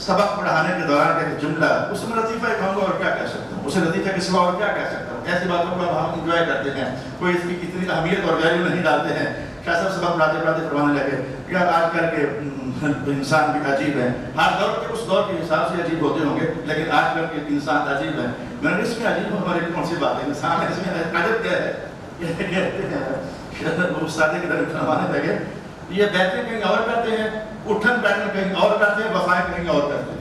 سبق پڑھانے کے دوران کا ایک جملہ، اس میں لطیفہ کہوں گا اور کیا کہہ سکتا ہوں، اسے لطیفہ کے سوا اور کیا کہہ سکتا ہوں. ایسی باتوں کو ہم انجوائے کرتے ہیں، کوئی اس کی اتنی اہمیت اور ویلیو نہیں ڈالتے ہیں. شاہ صاحب سبق پڑھاتے پڑھاتے فرمانے لگے یار آج کل کے انسان بھی عجیب ہے، ہر دور کے اس دور کے حساب سے عجیب ہوتے ہوں گے، لیکن آج کل کے انسان عجیب ہے. میں نے اس میں عجیب ہماری کون سی بات ہے، انسان ہے، اس میں عجب کیا ہے. کہتے ہیں استاد کی طرف فرمانے لگے یہ بیٹھے کہیں اور کرتے ہیں، اٹھن بیٹھن کہیں اور کرتے ہیں، وفائیں کہیں اور کرتے ہیں.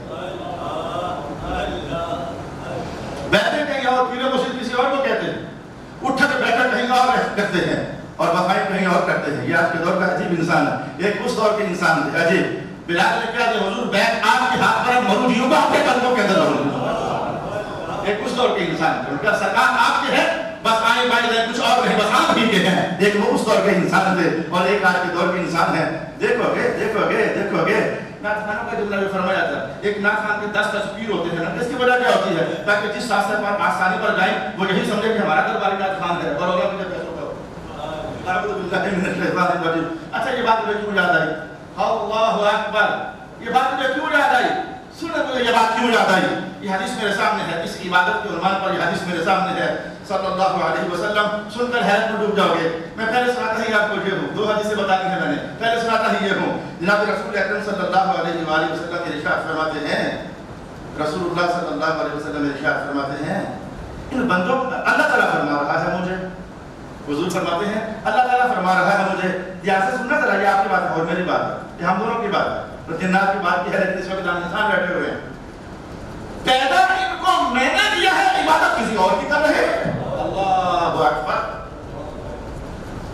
بیٹھے کہیں اور، پیرے مرشد کسی اور کو کہتے ہیں، اٹھن بیٹھن کہیں اور کرتے ہیں اور وفائیں کہیں اور کرتے ہیں. یہ آج کے دور کا عجیب انسان ہے. ایک اس دور کے انسان تھے عجیب. بلال نے کہا کہ حضور بیٹھ آپ کے ہاتھ پر موجود یوں آپ کے قدموں کے اندر موجود. ایک اس دور کے انسان تھے. ان کا سرکار آپ کے ہے، بس آئیں بائیں جائیں کچھ اور نہیں، بس آپ ہی کے ہیں. ایک وہ اس دور کے انسان تھے اور ایک آج کے دور کے انسان ہیں. دیکھو گے دیکھو گے دیکھو گے نعت خانوں کا جملہ بھی فرمایا جاتا ہے. ایک نعت خان کے 10 تصویر ہوتے ہیں نا، اس کی وجہ کیا ہوتی ہے؟ تاکہ جس راستے پر آسانی پر جائیں وہ یہی سمجھے کہ ہمارا درباری نعت خان ہے اور اللہ مجھے پیسوں کا. اچھا یہ بات مجھے کیوں یاد آئی؟ اللہ اکبر. یہ بات مجھے کیوں یاد آئی؟ سنیں مجھے یہ بات کیوں یاد آئی؟ یہ حدیث میرے سامنے ہے، اس عبادت کے عنوان پر یہ حدیث میرے سامنے ہے صلی اللہ علیہ وسلم. سن کر حیرت میں ڈوب جاؤ گے. میں پہلے سناتا ہی آپ کو یہ ہوں، 2 حدیثیں بتانی ہیں میں نے، پہلے سناتا ہی یہ ہوں. جناب رسول اکرم صلی اللہ علیہ وآلہ وسلم ارشاد فرماتے ہیں، رسول اللہ صلی اللہ علیہ وسلم ارشاد فرماتے ہیں ان بندوں، اللہ تعالیٰ فرما رہا ہے مجھے، حضور فرماتے ہیں اللہ تعالیٰ فرما رہا ہے مجھے. دھیان سے سننا ذرا، یہ آپ کی بات ہے اور میری بات ہے، یہ ہم دونوں کی بات ہے. جنات کی بات کی ہے لیکن اس وقت انسان بیٹھے ہوئے ہیں. پیدا ان کو میں نے کیا ہے، عبادت کسی اور کی کر رہے ہیں. اللہ اکبر.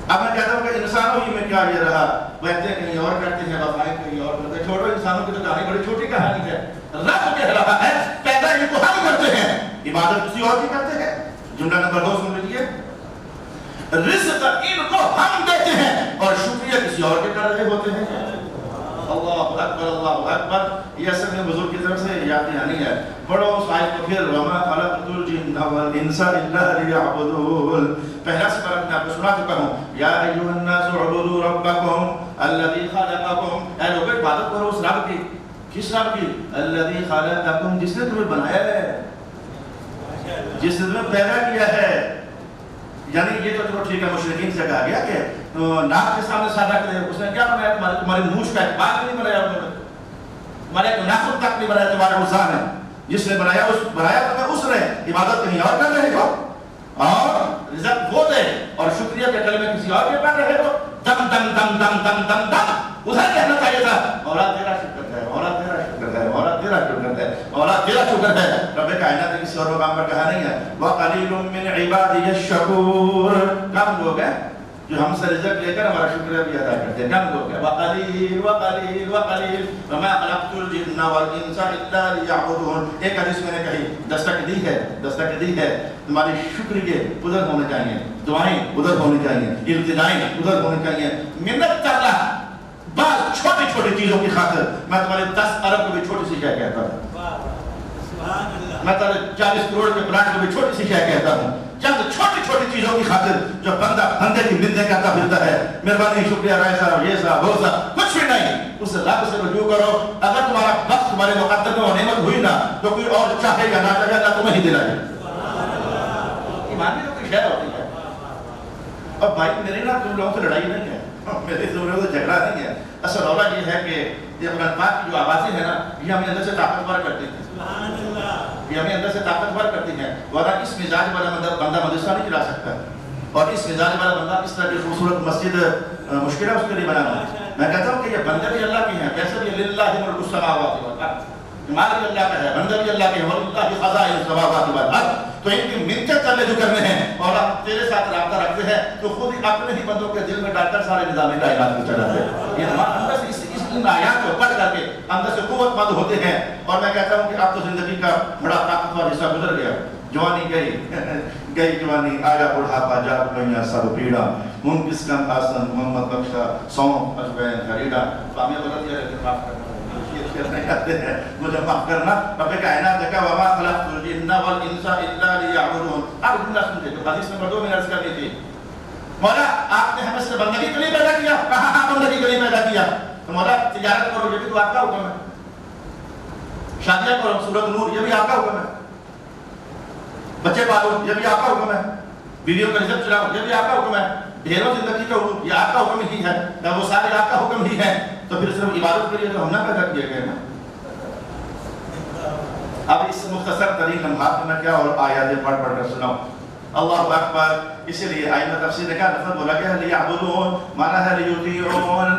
اب میں کہتا ہوں کہ انسانوں ہی میں کیا یہ رہا، بیٹھتے کہیں اور کرتے ہیں، وفائیں کہیں اور کرتے ہیں. چھوٹو انسانوں کی تو کہانی بڑی چھوٹی کہانی ہے. رب کہہ رہا ہے پیدا ان کو ہم کرتے ہیں، عبادت کسی اور کی کرتے ہیں. جملہ نمبر 2 سن لیجیے، رزق ان کو ہم دیتے ہیں اور شکریہ کسی اور کے کر رہے ہوتے ہیں. اللہ اکبر اللہ اکبر. یہ اصل میں حضور کی طرف سے یاد دہانی ہے. پڑھو اس آیت کو پھر، وما خلقت الجن والانس الا لیعبدون. پہلا سپارہ میں آپ کو سنا چکا ہوں، یا ایھا الناس اعبدوا ربکم الذی خلقکم. اے لوگوں عبادت کرو اس رب کی. کس رب کی؟ الذی خلقکم، جس نے تمہیں بنایا ہے، جس نے تمہیں پیدا کیا ہے. یعنی یہ تو چلو ٹھیک ہے، مشرکین سے کہا گیا کہ ناک کے سامنے سادہ کرے، اس نے کیا بنایا؟ تمہاری مونچھ کا ایک بات نہیں بنایا، تمہارے ایک ناخن تک نہیں بنایا. تمہارا حسان ہے، جس نے بنایا تمہیں اس نے. عبادت کہیں اور کر رہے ہو اور رزق وہ دے اور شکریہ کے کلمے کسی اور کے پڑھ رہے ہو. دم دم دم دم دم دم دم ادھر کہنا چاہیے تھا مولا تیرا شکر ہے، مولا تیرا شکر ہے، مولا تیرا شکر ہے، مولا تیرا شکر ہے. رب کائنات نے کسی اور مقام پر کہا نہیں ہے وَقَلِيلٌ مِّنْ عِبَادِيَ الشَّكُورُ. کم لوگ ہیں جو ہم سے رزق لے کر ہمارا شکریہ بھی ادا کرتے ہیں. کم لوگ ہیں. وَقَلِيلٌ وَقَلِيلٌ وَقَلِيلٌ وَمَا خَلَقْتُ الْجِنَّ وَالْإِنسَ إِلَّا لِيَعْبُدُونِ. ایک حدیث میں نے کہی دستک دی ہے، دستک دی ہے. تمہاری شکریہ ادھر ہونے چاہیے، دعائیں ادھر ہونی چاہیے، التجائیں ادھر ہونی چاہیے. منت کرنا بعض چھوٹی چھوٹی چیزوں کی خاطر. میں تمہارے 10 ارب کو بھی چھوٹی سی شے کہتا ہوں، میں تمہارے 40 کروڑ کے پلانٹ کو بھی چھوٹی سی شے کہتا ہوں. چند چھوٹی چھوٹی چیزوں کی خاطر جو بندہ بندے کی منتیں کرتا پھرتا ہے، مہربانی شکریہ رائے صاحب، یہ صاحب وہ صاحب، کچھ بھی نہیں. اس رب سے رجوع کرو. اگر تمہارا وقت تمہارے مقدر میں نعمت ہوئی نا تو کوئی اور چاہے یا نہ چاہے اللہ تمہیں ہی دلائے. ایمان میں تو کوئی شے ہوتی ہے. اور بھائی میری نا تم لوگوں سے لڑائی نہیں ہے، میرے ضرورت سے جھگڑا نہیں ہے. اصل رولا یہ ہے کہ یہ قرآن پاک کی جو آوازیں ہیں نا یہ ہمیں اندر سے طاقتور کرتی ہیں، یہ ہمیں اندر سے طاقتور کرتی ہیں. ورنہ اس مزاج والا بندہ مدرسہ نہیں چلا سکتا، اور اس مزاج والا بندہ اس طرح کی خوبصورت مسجد مشکل ہے اس کے لیے بنانا. میں کہتا ہوں کہ یہ بندے بھی اللہ کی ہیں، ویسے بھی للہ ملک السماوات والارض، مال بھی اللہ کا ہے، بندے بھی اللہ کے ہیں، وللہ خزائن السماوات والارض. تو ان کی منتیں کرنے جو کرنے ہیں اور آپ تیرے ساتھ رابطہ رکھتے ہیں تو خود ہی اپنے ہی بندوں کے دل میں ڈال کر سارے نظام کائنات کو چلاتے ہیں. یہ اندر سے ان آیات کو پڑھ کر کے اندر سے قوت مند ہوتے ہیں. اور میں کہتا ہوں کہ اب تو زندگی کا بڑا طاقتور حصہ گزر گیا. جوانی گئی جوانی، آیا بڑھاپا، جاگ گئیاں سب پیڑا، منکس کم آسن محمد بخشا سونف اجوین ہریڑا. فاہمی غلط ہے لیکن معاف کرنا نہیں کرتے ہیں، مجھے معاف کرنا. رب کائنات نے کہا وما خلقت الجن والانس الا لیعبدون. اب جملہ سنتے جو حدیث نمبر 2 میں عرض کرنی تھی، مولا آپ نے ہمیں سے بندگی کے لیے پیدا کیا. کہاں بندگی کے لیے پیدا کیا؟ تو مولا تجارت کرو، یہ بھی تو آپ کا حکم ہے. شادیاں کرو، سورۃ نور، یہ بھی آپ کا حکم ہے. بچے پالو، یہ بھی آپ کا حکم ہے. بیویوں کا رزق چلاؤ، یہ بھی آپ کا حکم ہے. ڈھیروں زندگی کا حکم، یہ آپ کا حکم ہی ہے. وہ سارے آپ کا حکم ہی ہے. تو پھر صرف عبادت کے لیے تو ہم نہ پیدا کیے گئے نا. اب اس مختصر ترین لمحات میں کیا اور آیاتیں پڑھ کر سناؤں. اللہ اکبر. اسی لیے آئمہ تفسیر نے کہا لفظ بولا گیا لیعبدون، مانا ہے لیطیعون.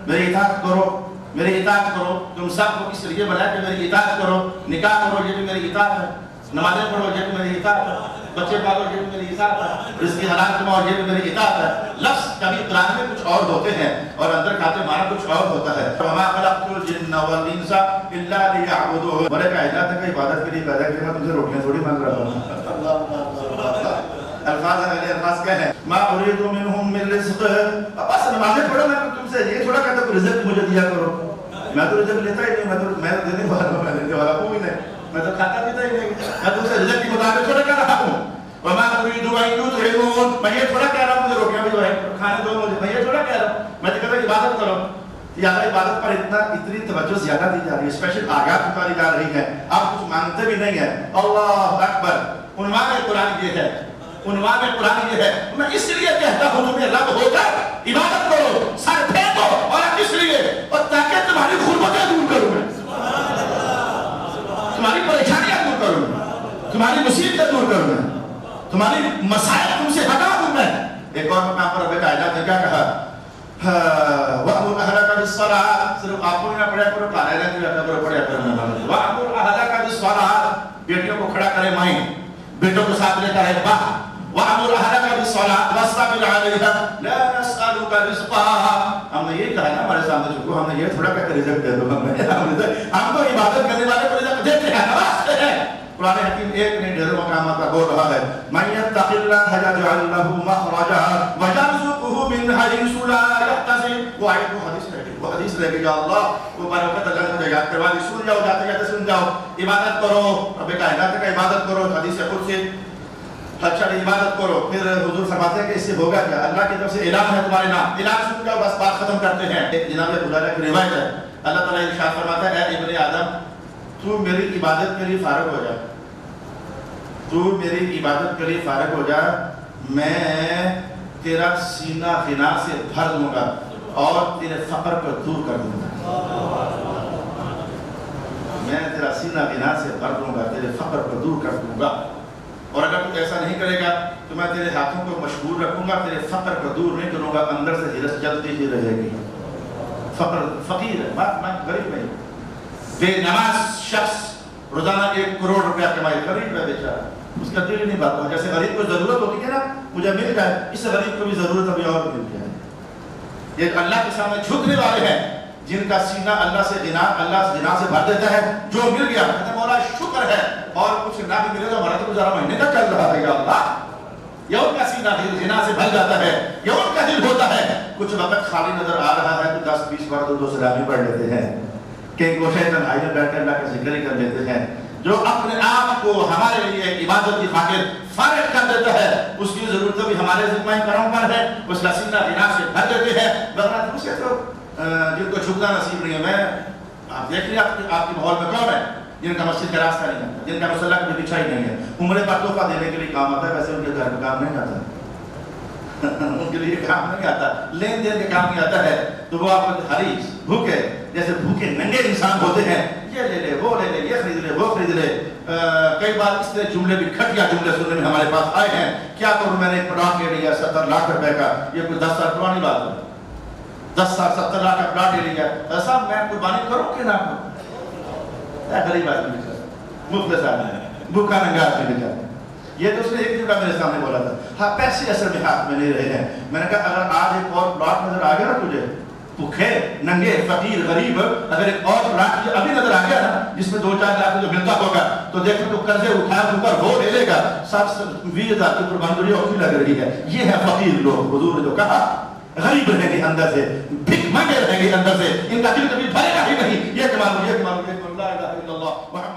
میری اطاعت کرو، میری اطاعت کرو. تم سب کو اس لیے بنایا کہ میری اطاعت کرو. نکاح کرو، یہ بھی میری اطاعت ہے. نمازیں پڑھو، یہ بھی میری اطاعت ہے. بچے پالو، یہ بھی میری اطاعت ہے. رزق حلال کماؤ، یہ بھی میری اطاعت ہے. لفظ کبھی قرآن میں کچھ اور ہوتے ہیں اور اندر کھاتے مانا کچھ اور ہوتا ہے. وما خلقت الجن والانس الا ليعبدون. بڑے کائنات کا عبادت کے لیے پیدا کیا. میں تم سے روٹیاں تھوڑی مانگ رہا ہوں. الفاظ اگلے الفاظ کیا ہے؟ ما اريد منهم من رزق. بس نمازیں پڑھو، میں تم سے یہ تھوڑا کہتا ہوں رزق مجھے دیا کرو. میں تو رزق لیتا ہی نہیں. میں دینے والا ہوں، میں دینے والا ہوں ہی نہیں. میں تو کھاتا پیتا ہی نہیں. میں تم سے رزق کے مطابق تھوڑا کہہ رہا ہوں. وما اريد ان يطعمون. میں یہ تھوڑا کہہ رہا ہوں مجھے روٹیاں بھی جو ہے کھانے دو مجھے. میں یہ تھوڑا کہہ رہا ہوں. میں تو کہتا ہوں عبادت کرو. یہاں عبادت پر اتنی توجہ زیادہ دی جا رہی ہے، اسپیشل آغاز اتاری جا رہی ہے. آپ کچھ مانگتے بھی نہیں ہیں. اللہ اکبر. عنوان قرآن یہ ہے، عنوان قرآن یہ ہے. میں اس لیے کہتا ہوں تمہیں رب ہو کر عبادت کرو، سر پھینکو. اور کس لیے؟ اور تاکہ تمہاری غربتیں دور کروں میں، تمہاری پریشانیاں دور کروں میں، تمہاری مصیبتیں دور کروں میں، تمہاری مسائل تم سے ہٹا دوں میں. ایک اور مقام پر رب کائنات نے کیا کہا؟ وَأْمُرْ أَهْلَكَ بِالصَّلَاةِ. صرف آپ کو نہ پڑھا کرو، کہا رہے کرو، پڑھا کرو. وَأْمُرْ أَهْلَكَ بِالصَّلَاةِ. بیٹیوں کو کھڑا کرے مائیں، بیٹوں کو ساتھ لے کر ہے باہ. وَأْمُرْ أَهْلَكَ بِالصَّلَاةِ وَاصْطَبِرْ عَلَيْهَا لَا نَسْأَلُكَ رِزْقًا. ہم نے یہ کہا نا ہمارے سامنے جھکو، ہم نے یہ تھوڑا کہا کہ رزق دے دو. ہم تو عبادت کرنے والے کو رزق دیتے ہیں، نوازتے ہیں. قرآن حکیم ایک نہیں ڈھیروں مقامات پر بول رہا ہے مَن يَتَّقِ اللَّهَ يَجْعَلْ لَهُ مَخْرَجًا وَيَرْزُقْهُ مِنْ حَيْثُ لَا يَحْتَسِبُ. وہ آیت وہ حدیث رہ گئی. یا اللہ وہ برکت اللہ نے یاد کروا دی. سن جاؤ، جاتے جاتے سن جاؤ. عبادت کرو، رب کائنات کا عبادت کرو. حدیث خود سے اچھا عبادت کرو. پھر حضور فرماتے ہیں کہ اس سے ہوگا کیا؟ اللہ کی طرف سے اعلان ہے تمہارے نام. اعلان سن جاؤ، بس بات ختم کرتے ہیں. جناب ابوہریرہ کی روایت ہے، اللہ تعالیٰ ارشاد فرماتا ہے اے ابن آدم تو میری عبادت کے لیے فارغ ہو جا، تو میری عبادت کے لیے فارغ ہو جا. میں تیرا سینہ غنا سے بھر دوں گا اور تیرے فقر کو دور کر دوں گا. میں تیرا سینہ غنا سے بھر دوں گا، تیرے فقر کو دور کر دوں گا. اور اگر تو ایسا نہیں کرے گا تو میں تیرے ہاتھوں کو مشغول رکھوں گا، تیرے فقر کو دور نہیں کروں گا. اندر سے ہرس جلتی ہی رہے گی. فقیر ہے، میں غریب نہیں. بے نماز شخص روزانہ 1 کروڑ روپیہ کمائے، غریب ہے بیچارہ، اس کا دل نہیں بات. جیسے غریب کو ضرورت ہوتی ہے نا مجھے مل جائے، اس سے غریب کو بھی ضرورت ابھی اور مل جائے. یہ اللہ کے سامنے جھکنے والے ہیں جن کا سینہ اللہ سے غنا سے بھر دیتا ہے. جو مل گیا کہتے مولا شکر ہے، اور کچھ نہ بھی ملے تو ہمارا تو گزارا مہینے تک چل رہا ہے. یا اللہ، یہ ان کا سینہ غنا سے بھر جاتا ہے، یہ ان کا دل ہوتا ہے. کچھ وقت خالی نظر آ رہا ہے تو 10-20 بار تو سلامی پڑھ لیتے ہیں کہ گوشے تنہائی میں بیٹھ کر اللہ کا ذکر ہی کر لیتے ہیں. جو اپنے آپ کو ہمارے لیے عبادت کی خاطر فارغ کر دیتا ہے اس کی ضرورت بھی ہمارے ذمہ کرم پر ہے. اس کا سینہ غنا سے بھر دیتے ہیں. ورنہ دوسرے تو جن کو جھکنا نصیب نہیں ہے. میں آپ دیکھ لیں آپ کے ماحول میں کون ہے جن کا مسجد کا راستہ نہیں ہے، جن کا مسلح کی بچھائی نہیں ہے. عمرے پر تحفہ دینے کے لیے کام آتا ہے، ویسے ان کے گھر میں کام نہیں آتا. ان کے لیے کام نہیں آتا، لین دین کے کام نہیں آتا ہے. تو وہ آپ کو حریص بھوکے جیسے بھوکے ننگے انسان ہوتے ہیں. یہ لے لے، وہ لے لے، یہ خرید لے، وہ خرید لے. کئی بار اس طرح جملے بھی گھٹیا جملے سننے میں ہمارے پاس آئے ہیں. کیا کروں میں نے ایک پلاٹ لے لیا 70 لاکھ روپے کا. یہ کوئی 10 سال پرانی بات ہے. 10 سال 70 لاکھ کا پلاٹ لے لیا. ایسا میں قربانی کروں کہ نہ کروں؟ غریب آدمی مفلس آدمی، بھوکا ننگا آدمی بیچارہ. یہ تو اس نے ایک جملہ میرے سامنے بولا تھا. ہاں پیسے اصل میں ہاتھ میں نہیں رہے ہیں. میں نے کہا اگر آج ایک اور پلاٹ نظر آ گیا نا تجھے، بھوکے ننگے فقیر غریب، اگر ایک اور پلاٹ ابھی نظر آ گیا نا جس میں 2-4 لاکھ جو ملتا ہوگا تو دیکھو تو قرضے اٹھا کر وہ لے لے گا. 20,000 کی قربانی اوکھی لگ رہی ہے. یہ ہے فقیر لوگ. حضور نے جو کہا غریب رہیں گے اندر سے، بھک مانگے رہیں گے اندر سے، ان کا دل کبھی بھرے گا ہی نہیں. یہ کمال، یہ کمال، یہ لا الہ الا اللہ.